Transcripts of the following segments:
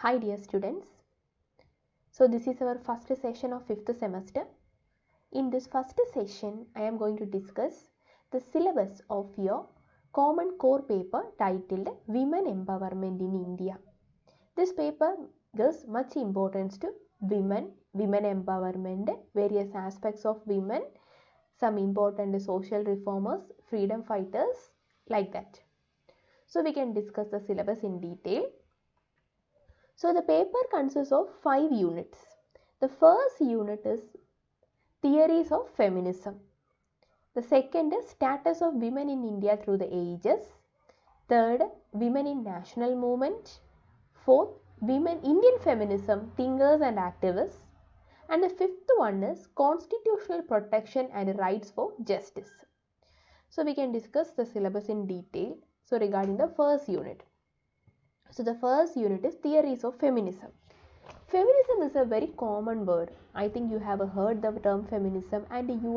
Hi dear students. So this is our first session of 5th semester. In this first session, I am going to discuss the syllabus of your common core paper titled Women Empowerment in India. This paper gives much importance to women empowerment, various aspects of women, some important social reformers, freedom fighters, like that. So we can discuss the syllabus in detail. So the paper consists of 5 units. The first unit is theories of feminism. The second is status of women in India through the ages. Third, women in national movement. Fourth, women Indian feminism, thinkers and activists. And the fifth one is constitutional protection and rights for justice. So we can discuss the syllabus in detail. So regarding the first unit. So the first unit is theories of feminism. Feminism is a very common word. I think you have heard the term feminism and you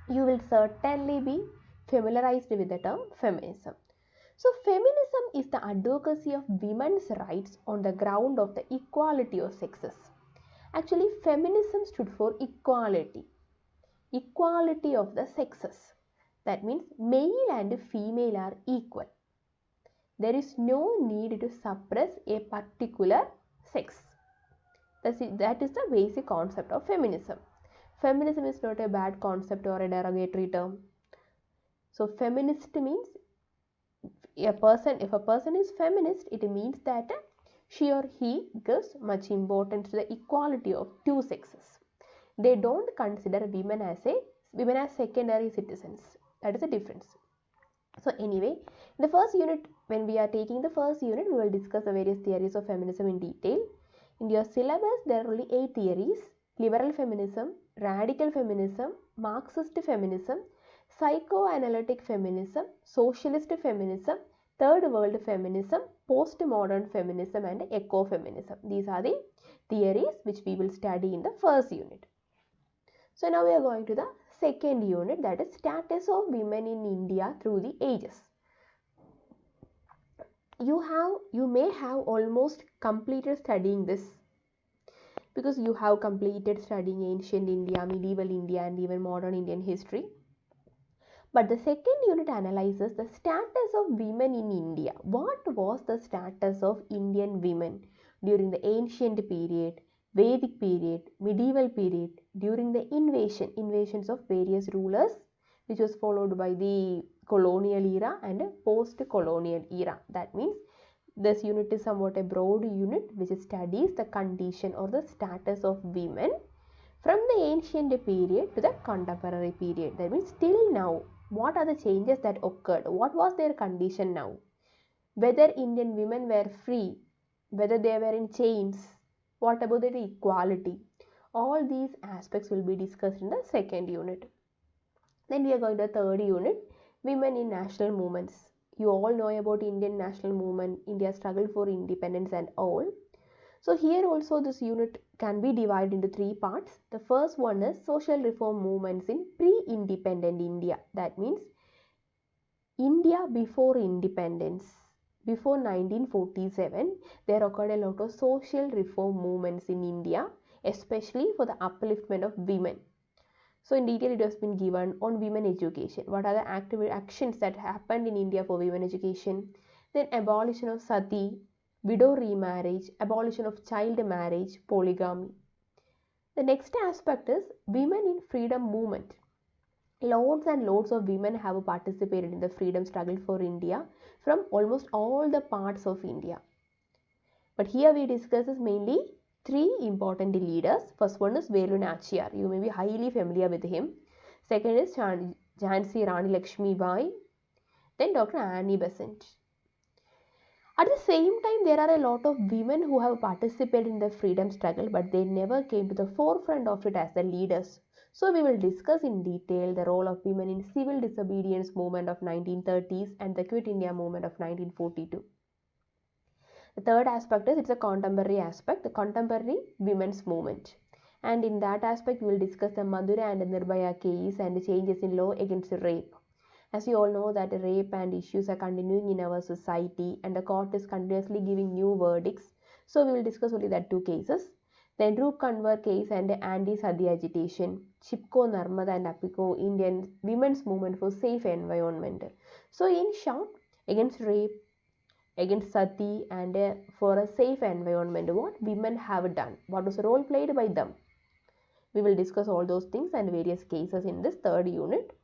will certainly be familiarized with the term feminism. So feminism is the advocacy of women's rights on the ground of the equality of sexes. Actually, feminism stood for equality of the sexes. That means male and female are equal. There is no need to suppress a particular sex. That is the basic concept of feminism. Feminism is not a bad concept or a derogatory term. So feminist means if a person is feminist, it means that she or he gives much importance to the equality of two sexes. They don't consider women as secondary citizens. That is the difference. So anyway, in the first unit, when we are taking the first unit, we will discuss the various theories of feminism in detail. In your syllabus, there are only 8 theories: liberal feminism, radical feminism, Marxist feminism, psychoanalytic feminism, socialist feminism, third world feminism, postmodern feminism and ecofeminism. These are the theories which we will study in the first unit. So now we are going to the second unit, that is status of women in India through the ages. You may have almost completed studying this because you have completed studying ancient India, medieval India and even modern Indian history. But the second unit analyzes the status of women in India. What was the status of Indian women during the ancient period, Vedic period, medieval period, during the invasions of various rulers, which was followed by the colonial era and post-colonial era. That means this unit is somewhat a broad unit which studies the condition or the status of women from the ancient period to the contemporary period. That means till now, what are the changes that occurred? What was their condition now? Whether Indian women were free, whether they were in chains, what about their equality? All these aspects will be discussed in the second unit. Then we are going to the third unit, women in national movements. You all know about Indian national movement, India's struggle for independence and all. So here also this unit can be divided into 3 parts. The first one is social reform movements in pre-independent India. That means India before independence. Before 1947, there occurred a lot of social reform movements in India, especially for the upliftment of women. So in detail it has been given on women education. What are the actions that happened in India for women education? Then abolition of sati, widow remarriage, abolition of child marriage, polygamy. The next aspect is women in freedom movement. Loads and loads of women have participated in the freedom struggle for India from almost all the parts of India. But here we discuss mainly 3 important leaders. First one is Velu Nachiyar. You may be highly familiar with him. Second is Jhansi Rani Lakshmi Bai. Then Dr. Annie Besant. At the same time, there are a lot of women who have participated in the freedom struggle, but they never came to the forefront of it as the leaders. So we will discuss in detail the role of women in civil disobedience movement of 1930s and the Quit India movement of 1942. The third aspect is it's a contemporary aspect, the contemporary women's movement. And in that aspect, we will discuss the Madura and Nirbhaya case and the changes in law against rape. As you all know that rape and issues are continuing in our society and the court is continuously giving new verdicts. So we will discuss only that two cases. Then Roop Kanwar case and anti-Sati agitation, Chipko Narmada and Apiko Indian women's movement for safe environment. So in short, against rape, against sati, and for a safe environment, what women have done, what was the role played by them. We will discuss all those things and various cases in this third unit.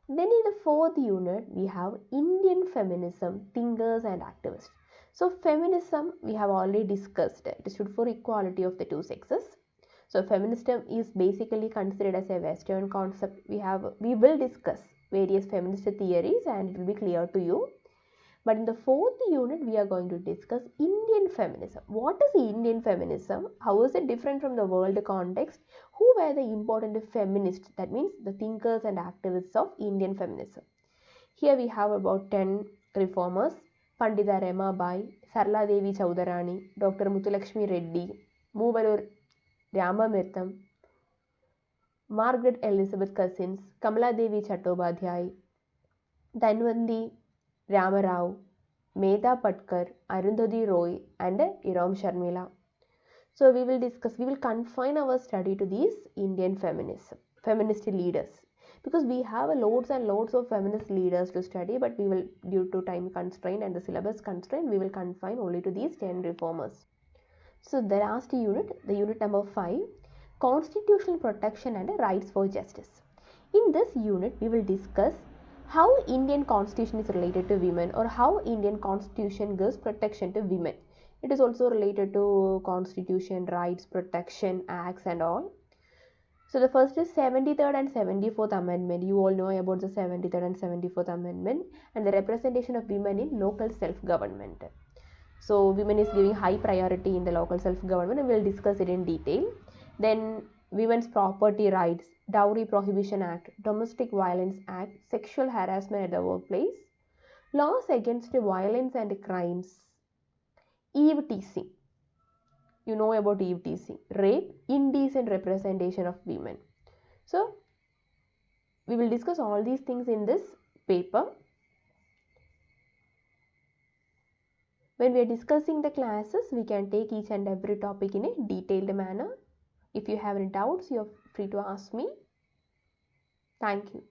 Then in the fourth unit, we have Indian feminism, thinkers and activists. So feminism, we have already discussed. It stood for equality of the two sexes. So feminism is basically considered as a Western concept. We will discuss various feminist theories and it will be clear to you. But in the fourth unit, we are going to discuss Indian feminism. What is Indian feminism? How is it different from the world context? Who were the important feminists? That means the thinkers and activists of Indian feminism. Here we have about 10 reformers. Pandita Remabai, Sarla Devi Chowdhury, Dr. Muthulakshmi Reddy, Moovalur Ramamirtham, Margaret Elizabeth Cousins, Kamala Devi Chattopadhyay, Dhanvandi Ramarao, Medha Patkar, Arundhati Roy and Iram Sharmila. So we will confine our study to these Indian feminist leaders, because we have loads and loads of feminist leaders to study, but we will, due to time constraint and the syllabus constraint, we will confine only to these 10 reformers. So the last unit, the unit number 5, constitutional protection and rights for justice. In this unit, we will discuss how Indian constitution is related to women, or how Indian constitution gives protection to women. It is also related to constitution, rights, protection, acts and all. So the first is 73rd and 74th amendment. You all know about the 73rd and 74th amendment and the representation of women in local self-government. So women is giving high priority in the local self-government, and we will discuss it in detail. Then women's property rights, Dowry Prohibition Act, Domestic Violence Act, sexual harassment at the workplace, laws against violence and crimes, eve teasing. You know about eve teasing, rape, indecent representation of women. So we will discuss all these things in this paper. When we are discussing the classes, we can take each and every topic in a detailed manner. If you have any doubts, you are free to ask me. Thank you.